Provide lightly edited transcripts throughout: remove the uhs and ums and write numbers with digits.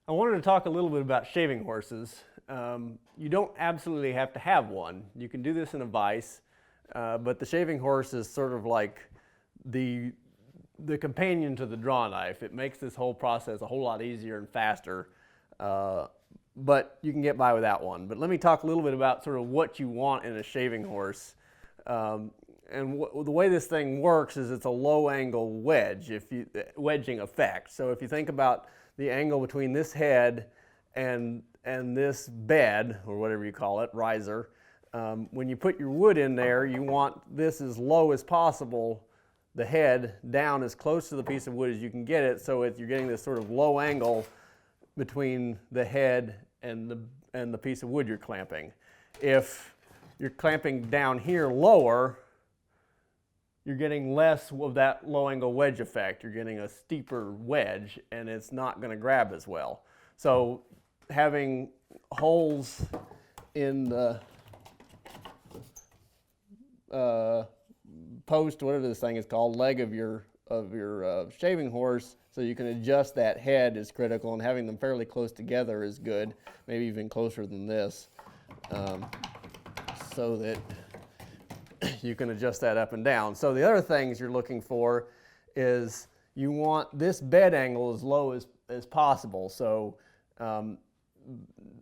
I wanted to talk a little bit about shaving horses. You don't absolutely have to have one. You can do this in a vise, but the shaving horse is sort of like the companion to the draw knife. It makes this whole process a whole lot easier and faster, but you can get by without one. But let me talk a little bit about sort of what you want in a shaving horse. The way this thing works is it's a low angle wedge, wedging effect. So if you think about the angle between this head and this bed, or whatever you call it, riser, when you put your wood in there, you want this as low as possible, the head down as close to the piece of wood as you can get it, so you're getting this sort of low angle between the head and the piece of wood you're clamping. If you're clamping down here lower, you're getting less of that low angle wedge effect. You're getting a steeper wedge, and it's not going to grab as well. So having holes in the post, whatever this thing is called, leg of your shaving horse, so you can adjust that head is critical, and having them fairly close together is good, maybe even closer than this, so that you can adjust that up and down. So the other things you're looking for is you want this bed angle as low as possible. So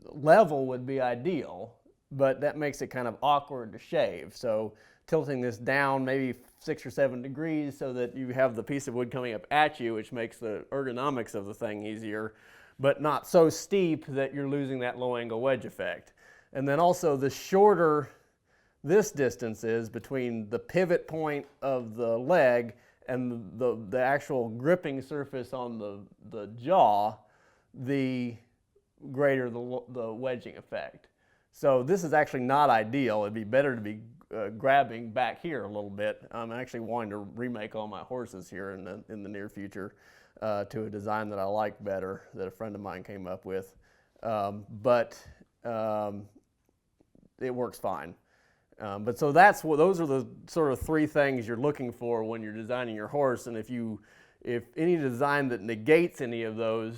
level would be ideal, but that makes it kind of awkward to shave. So tilting this down maybe 6 or 7 degrees so that you have the piece of wood coming up at you, which makes the ergonomics of the thing easier, but not so steep that you're losing that low angle wedge effect. And then also the shorter this distance is between the pivot point of the leg and the actual gripping surface on the jaw, the greater the wedging effect. So this is actually not ideal. It'd be better to be grabbing back here a little bit. I'm actually wanting to remake all my horses here in the near future to a design that I like better, that a friend of mine came up with. But it works fine. But so those are the sort of 3 things you're looking for when you're designing your horse, and if any design that negates any of those,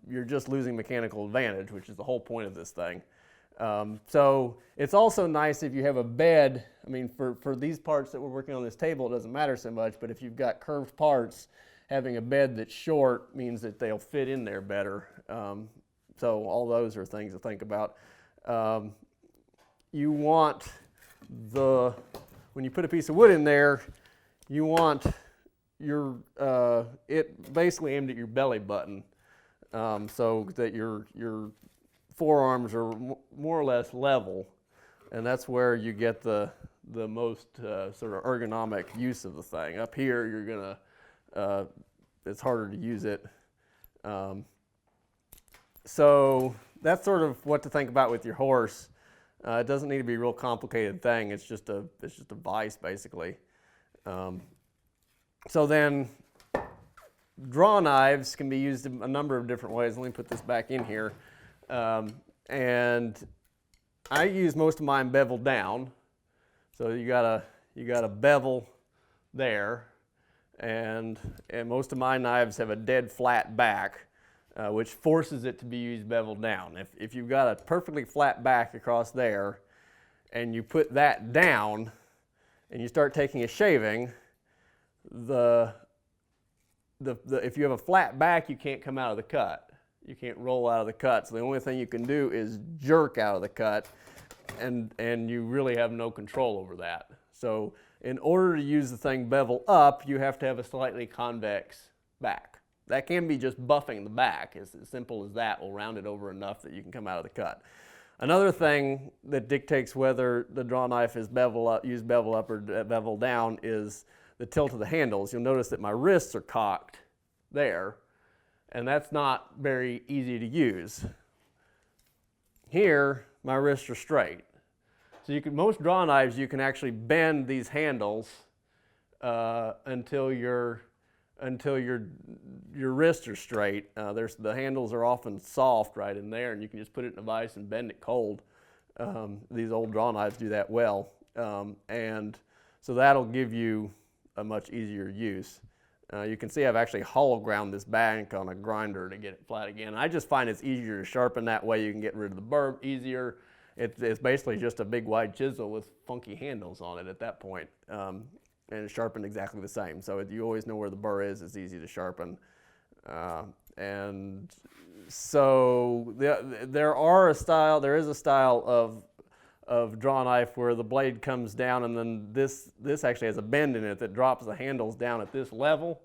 you're just losing mechanical advantage, which is the whole point of this thing. So it's also nice if you have a bed. I mean, for these parts that we're working on this table, it doesn't matter so much, but if you've got curved parts, having a bed that's short means that they'll fit in there better. So all those are things to think about. You want when you put a piece of wood in there, you want it basically aimed at your belly button, so that your forearms are more or less level, and that's where you get the most sort of ergonomic use of the thing. Up here, you're gonna it's harder to use it. So that's sort of what to think about with your horse. It doesn't need to be a real complicated thing. It's just a vise, basically. So then, draw knives can be used in a number of different ways. Let me put this back in here. And I use most of mine beveled down. So you got a bevel there, and most of my knives have a dead flat back, which forces it to be used beveled down. If you've got a perfectly flat back across there, and you put that down, and you start taking a shaving, if you have a flat back, you can't come out of the cut. You can't roll out of the cut. So the only thing you can do is jerk out of the cut, and you really have no control over that. So in order to use the thing bevel up, you have to have a slightly convex back. That can be just buffing the back. It's as simple as that. Will round it over enough that you can come out of the cut. Another thing that dictates whether the draw knife is used bevel up or bevel down is the tilt of the handles. You'll notice that my wrists are cocked there, and that's not very easy to use. Here, my wrists are straight. So most draw knives, you can actually bend these handles until your wrists are straight. The handles are often soft right in there, and you can just put it in a vise and bend it cold. These old draw knives do that well, and so that'll give you a much easier use. You can see I've actually hollow ground this bank on a grinder to get it flat again. I just find it's easier to sharpen that way. You can get rid of the burr easier. It's basically just a big wide chisel with funky handles on it at that point. And it's sharpened exactly the same. So you always know where the burr is. It's easy to sharpen. And so there is a style of draw knife where the blade comes down, and then this actually has a bend in it that drops the handles down at this level,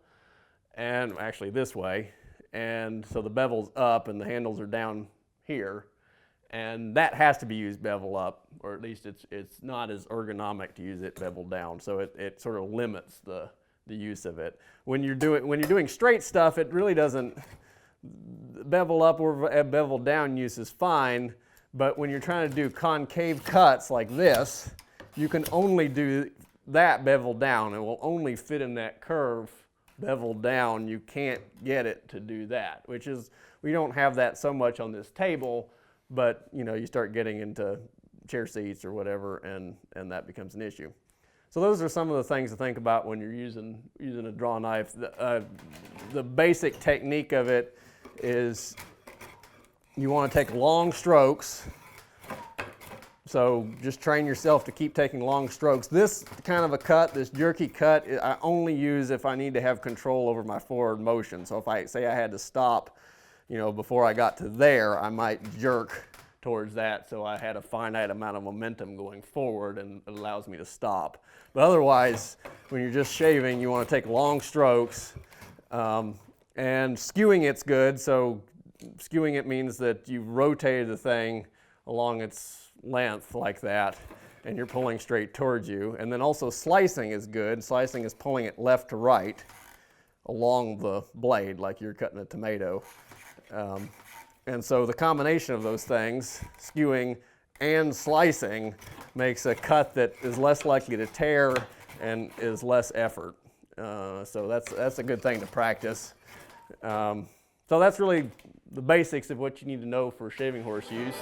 and actually this way. And so the bevel's up and the handles are down here. And that has to be used bevel up, or at least it's not as ergonomic to use it bevel down. So it sort of limits the use of it. When you're doing straight stuff, it really doesn't. Bevel up or bevel down use is fine, but when you're trying to do concave cuts like this, you can only do that bevel down. It will only fit in that curve bevel down. You can't get it to do that, which is, we don't have that so much on this table, but you start getting into chair seats or whatever, and that becomes an issue. So those are some of the things to think about when you're using a draw knife. The basic technique of it is you want to take long strokes. So just train yourself to keep taking long strokes. This kind of a cut, this jerky cut, I only use if I need to have control over my forward motion. So if I say I had to stop, before I got to there, I might jerk towards that, so I had a finite amount of momentum going forward, and it allows me to stop. But otherwise, when you're just shaving, you want to take long strokes. And skewing it's good. So skewing it means that you've rotated the thing along its length like that, and you're pulling straight towards you. And then also slicing is good. Slicing is pulling it left to right along the blade like you're cutting a tomato. And so the combination of those things, skewing and slicing, makes a cut that is less likely to tear and is less effort. So that's a good thing to practice. So that's really the basics of what you need to know for shaving horse use.